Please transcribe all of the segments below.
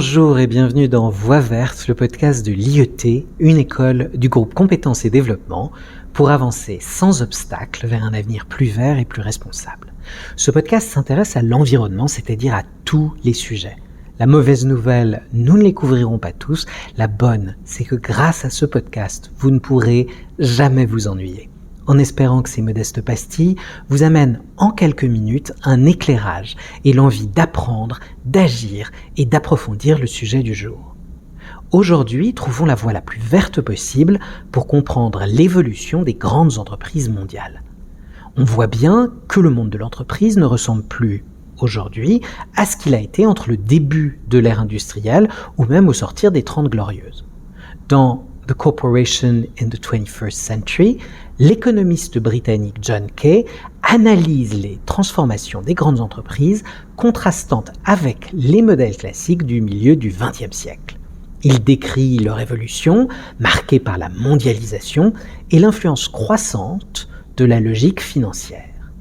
Bonjour et bienvenue dans Voix Verte, le podcast de l'IET, une école du groupe Compétences et Développement, pour avancer sans obstacle vers un avenir plus vert et plus responsable. Ce podcast s'intéresse à l'environnement, c'est-à-dire à tous les sujets. La mauvaise nouvelle, nous ne les couvrirons pas tous. La bonne, c'est que grâce à ce podcast, vous ne pourrez jamais vous ennuyer. En espérant que ces modestes pastilles vous amènent en quelques minutes un éclairage et l'envie d'apprendre, d'agir et d'approfondir le sujet du jour. Aujourd'hui, trouvons la voie la plus verte possible pour comprendre l'évolution des grandes entreprises mondiales. On voit bien que le monde de l'entreprise ne ressemble plus aujourd'hui à ce qu'il a été entre le début de l'ère industrielle ou même au sortir des 30 Glorieuses. Dans The Corporation in the 21st Century, l'économiste britannique John Kay analyse les transformations des grandes entreprises contrastant avec les modèles classiques du milieu du XXe siècle. Il décrit leur évolution, marquée par la mondialisation et l'influence croissante de la logique financière.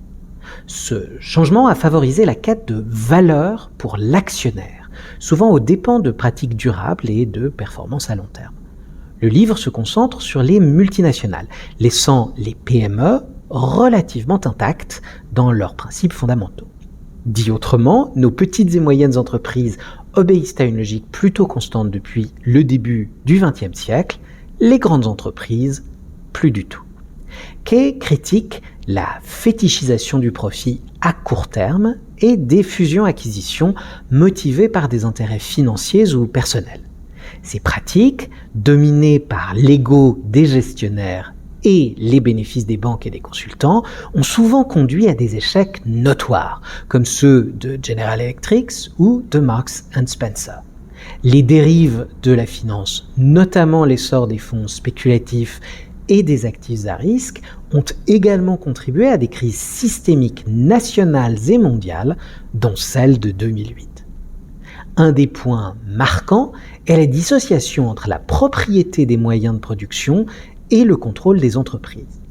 Ce changement a favorisé la quête de valeur pour l'actionnaire, souvent aux dépens de pratiques durables et de performances à long terme. Le livre se concentre sur les multinationales, laissant les PME relativement intactes dans leurs principes fondamentaux. Dit autrement, nos petites et moyennes entreprises obéissent à une logique plutôt constante depuis le début du XXe siècle, les grandes entreprises, plus du tout. Kay critique la fétichisation du profit à court terme et des fusions-acquisitions motivées par des intérêts financiers ou personnels. Ces pratiques, dominées par l'ego des gestionnaires et les bénéfices des banques et des consultants, ont souvent conduit à des échecs notoires, comme ceux de General Electric ou de Marks & Spencer. Les dérives de la finance, notamment l'essor des fonds spéculatifs et des actifs à risque, ont également contribué à des crises systémiques nationales et mondiales, dont celle de 2008. Un des points marquants est la dissociation entre la propriété des moyens de production et le contrôle des entreprises.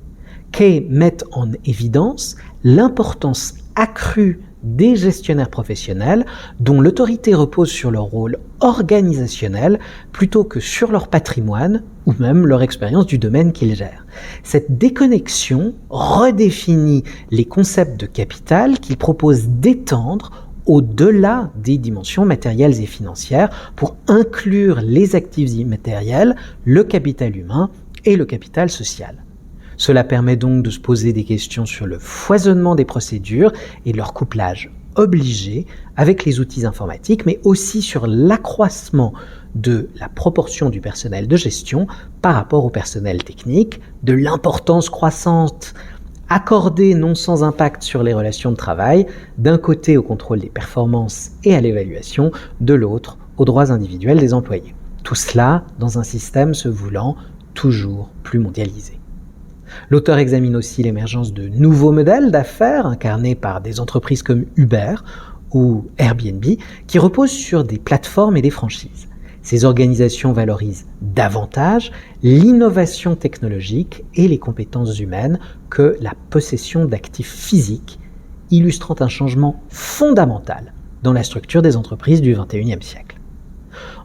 Kay met en évidence l'importance accrue des gestionnaires professionnels dont l'autorité repose sur leur rôle organisationnel plutôt que sur leur patrimoine ou même leur expérience du domaine qu'ils gèrent. Cette déconnexion redéfinit les concepts de capital qu'il propose d'étendre au-delà des dimensions matérielles et financières pour inclure les actifs immatériels, le capital humain et le capital social. Cela permet donc de se poser des questions sur le foisonnement des procédures et leur couplage obligé avec les outils informatiques, mais aussi sur l'accroissement de la proportion du personnel de gestion par rapport au personnel technique, de l'importance croissante accordée non sans impact sur les relations de travail, d'un côté au contrôle des performances et à l'évaluation, de l'autre aux droits individuels des employés. Tout cela dans un système se voulant toujours plus mondialisé. L'auteur examine aussi l'émergence de nouveaux modèles d'affaires incarnés par des entreprises comme Uber ou Airbnb qui reposent sur des plateformes et des franchises. Ces organisations valorisent davantage l'innovation technologique et les compétences humaines que la possession d'actifs physiques, illustrant un changement fondamental dans la structure des entreprises du XXIe siècle.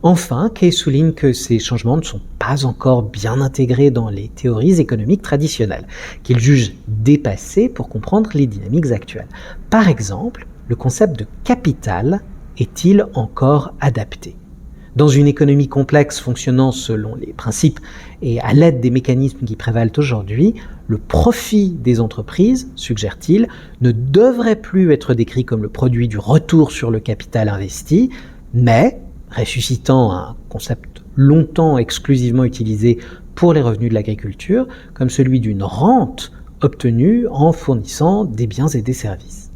Enfin, Kay souligne que ces changements ne sont pas encore bien intégrés dans les théories économiques traditionnelles, qu'il juge dépassées pour comprendre les dynamiques actuelles. Par exemple, le concept de capital est-il encore adapté ? Dans une économie complexe fonctionnant selon les principes et à l'aide des mécanismes qui prévalent aujourd'hui, le profit des entreprises, suggère-t-il, ne devrait plus être décrit comme le produit du retour sur le capital investi, mais, ressuscitant un concept longtemps exclusivement utilisé pour les revenus de l'agriculture, comme celui d'une rente obtenue en fournissant des biens et des services.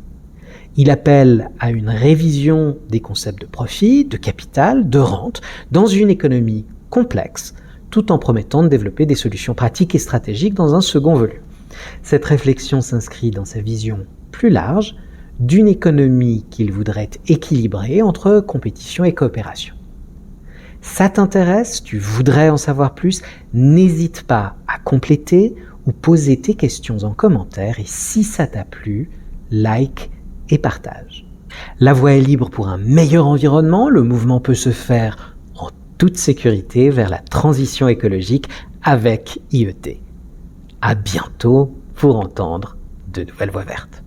Il appelle à une révision des concepts de profit, de capital, de rente, dans une économie complexe, tout en promettant de développer des solutions pratiques et stratégiques dans un second volume. Cette réflexion s'inscrit dans sa vision plus large d'une économie qu'il voudrait équilibrer entre compétition et coopération. Ça t'intéresse? Tu voudrais en savoir plus? N'hésite pas à compléter ou poser tes questions en commentaire et si ça t'a plu, like et partage. La voie est libre pour un meilleur environnement, le mouvement peut se faire en toute sécurité vers la transition écologique avec IET. À bientôt pour entendre de nouvelles voix vertes.